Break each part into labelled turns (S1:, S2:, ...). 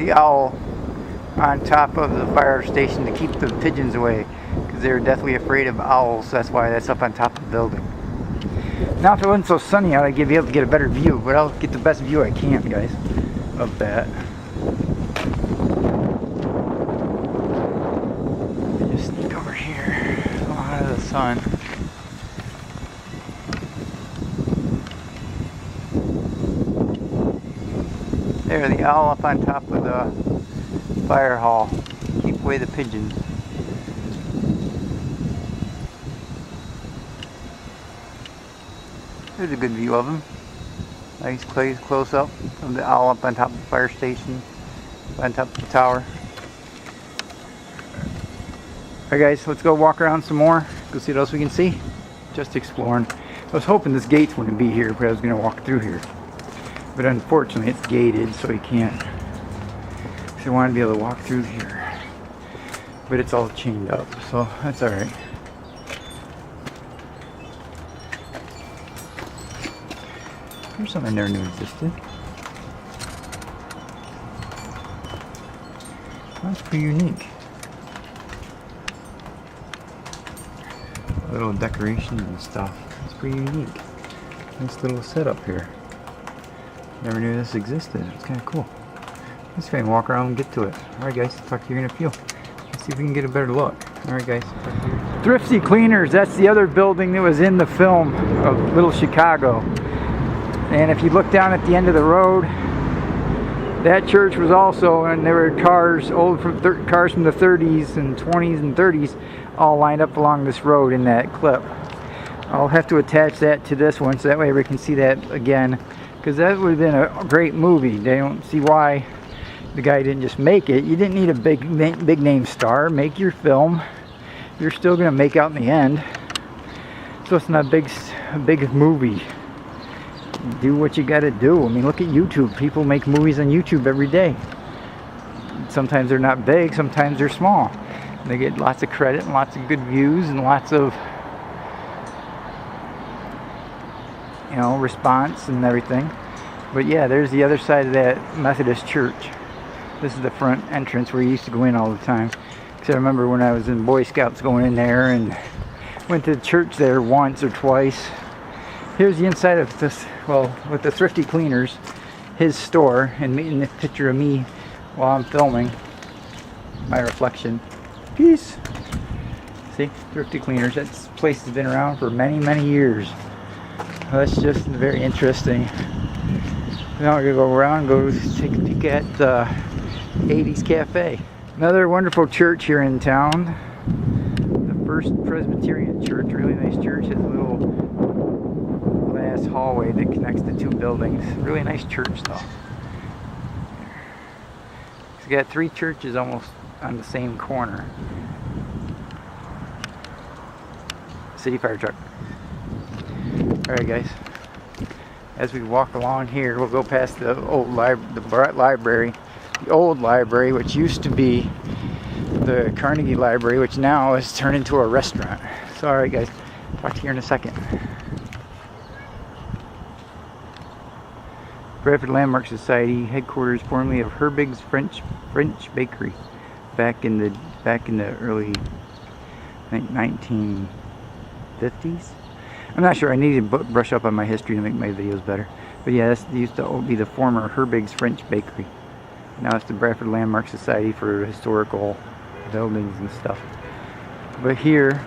S1: the owl on top of the fire station to keep the pigeons away, because they're deathly afraid of owls. That's why that's up on top of the building. Now if it wasn't so sunny out, I'd be able to get a better view, but I'll get the best view I can, guys, of that. Just over here, a lot of the sun. There, the owl up on top of the fire hall. Keep away the pigeons. There's a good view of him. Nice close up of the owl up on top of the fire station, on top of the tower. Alright guys, let's go walk around some more. Go see what else we can see. Just exploring. I was hoping this gate wouldn't be here, but I was going to walk through here. But unfortunately it's gated, so you can't. So I want to be able to walk through here. But it's all chained up, so that's alright. Here's something I never knew existed. That's pretty unique. Little decorations and stuff. It's pretty unique. Nice little setup here. Never knew this existed. It's kind of cool. Let's try and walk around and get to it. Alright guys, talk to you in a few. Let's see if we can get a better look. Alright guys. Thrifty Cleaners, that's the other building that was in the film of Little Chicago. And if you look down at the end of the road, that church was also, and there were cars, cars from the 30s and 20s and 30s, all lined up along this road in that clip. I'll have to attach that to this one so that way we can see that again, because that would have been a great movie. They don't see why the guy didn't just make it. You didn't need a big name star. Make your film. You're still going to make out in the end. So it's not a big movie. Do what you got to do. I mean, look at YouTube. People make movies on YouTube every day. Sometimes they're not big, sometimes they're small. They get lots of credit and lots of good views and lots of, you know, response and everything. But yeah, there's the other side of that Methodist church. This is the front entrance where you used to go in all the time. Because I remember when I was in Boy Scouts going in there and went to the church there once or twice. Here's the inside of this, well, with the Thrifty Cleaners, his store, and me, and the picture of me while I'm filming my reflection. Peace. See, Thrifty Cleaners. That place has been around for many, many years. Well, that's just very interesting. Now we're gonna go around and go take a peek at the 80s Cafe. Another wonderful church here in town. The First Presbyterian Church, really nice church. Has a little glass hallway that connects the two buildings. Really nice church though. It's got three churches almost on the same corner. City fire truck. Alright guys, as we walk along here, we'll go past the old library. The old library, which used to be the Carnegie Library, which now is turned into a restaurant. So alright guys, talk to you in a second. Bradford Landmark Society, headquarters formerly of Herbig's French Bakery, back in the early, I think, 1950s. I'm not sure. I need to brush up on my history to make my videos better. But yeah, this used to be the former Herbig's French Bakery. Now it's the Bradford Landmark Society for historical buildings and stuff. But here,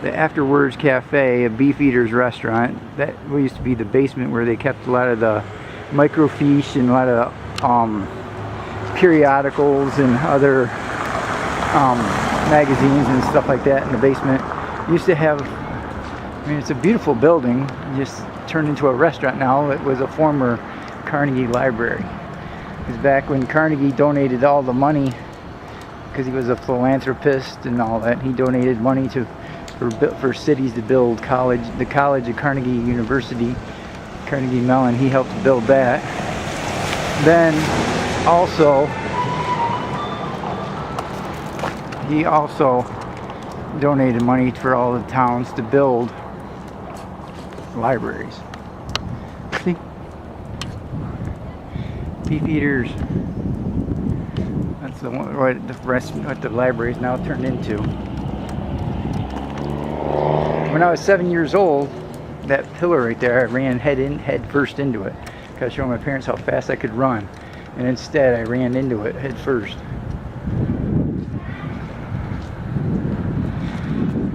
S1: the Afterwards Cafe, a Beefeater's restaurant, that used to be the basement where they kept a lot of the microfiche and a lot of periodicals and other magazines and stuff like that in the basement. Used to have, I mean, it's a beautiful building, just turned into a restaurant now. It was a former Carnegie Library. Because back when Carnegie donated all the money, because he was a philanthropist and all that, he donated money for cities to build the college at Carnegie University, Carnegie Mellon. He helped build that. Then he also donated money for all the towns to build libraries. See? Beefeaters. what the library is now turned into. When I was 7 years old, that pillar right there, I ran head first into it. Because I showed my parents how fast I could run. And instead, I ran into it head first.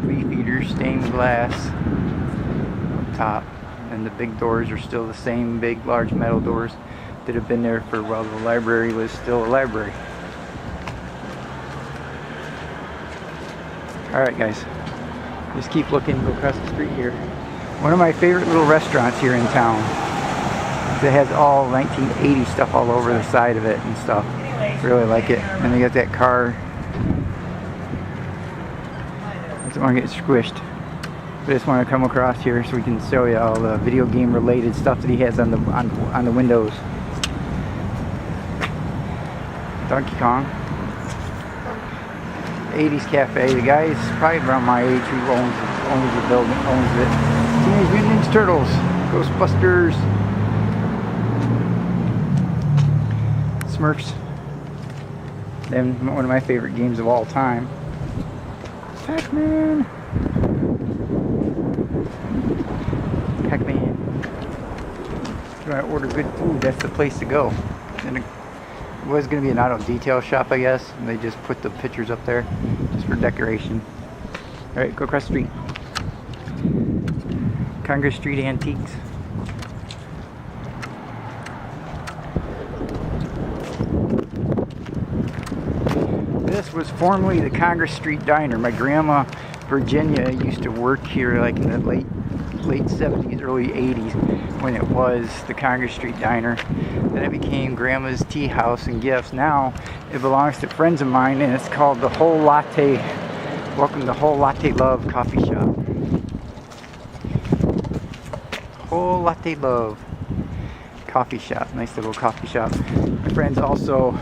S1: Leaf eater, stained glass up top. And the big doors are still the same big, large metal doors that have been there for while the library was still a library. Alright guys, just keep looking, go across the street here. One of my favorite little restaurants here in town. It has all 1980 stuff all over the side of it and stuff. Really like it. And they got that car. I don't want to get squished. I just want to come across here so we can show you all the video game related stuff that he has on the windows. Donkey Kong. 80s Cafe. The guy is probably around my age who owns the building, owns it. Teenage Mutant Ninja Turtles, Ghostbusters, Smurfs. Then one of my favorite games of all time, Pac-Man. If you want to order good food, that's the place to go. And it was going to be an auto detail shop, I guess. And they just put the pictures up there just for decoration. Alright, go across the street. Congress Street Antiques. This was formerly the Congress Street Diner. My grandma, Virginia, used to work here like in the late 70s, early 80s when it was the Congress Street Diner. Then it became Grandma's Tea House and Gifts. Now it belongs to friends of mine and it's called the Whole Latte. Welcome to Whole Latte Love Coffee Shop. Whole Latte Love Coffee Shop. Nice little coffee shop. My friends also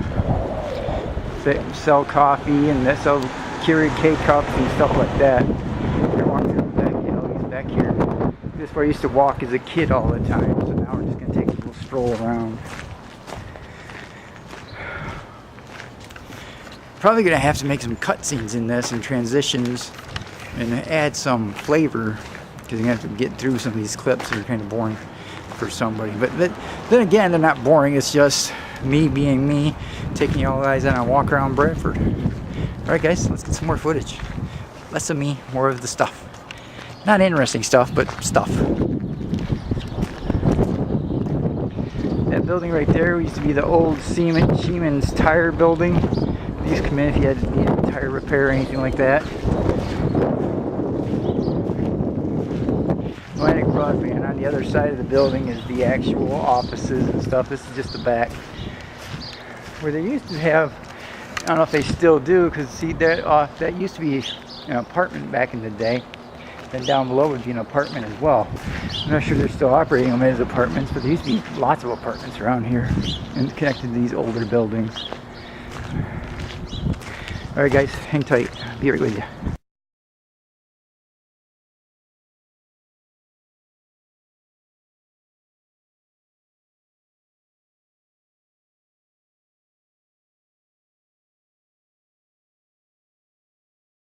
S1: sell coffee and they sell Keurig K-cups and stuff like that. We're walking through the back alleys back here. This is where I used to walk as a kid all the time. So now we're just going to take a little stroll around. Probably going to have to make some cutscenes in this and transitions and add some flavor because you're going to have to get through some of these clips that are kind of boring for somebody. But then again, they're not boring. It's just me being me, taking y'all guys on a walk around Bradford. Alright guys, let's get some more footage. Less of me, more of the stuff. Not interesting stuff, but stuff. That building right there used to be the old Siemens tire building. You used to come in if you had need a tire repair or anything like that. Atlantic Broadband on the other side of the building is the actual offices and stuff. This is just the back. Where they used to have, I don't know if they still do, because see that used to be an apartment back in the day. Then down below would be an apartment as well. I'm not sure they're still operating them as apartments, but there used to be lots of apartments around here and connected to these older buildings. Alright guys, hang tight. Be right with you.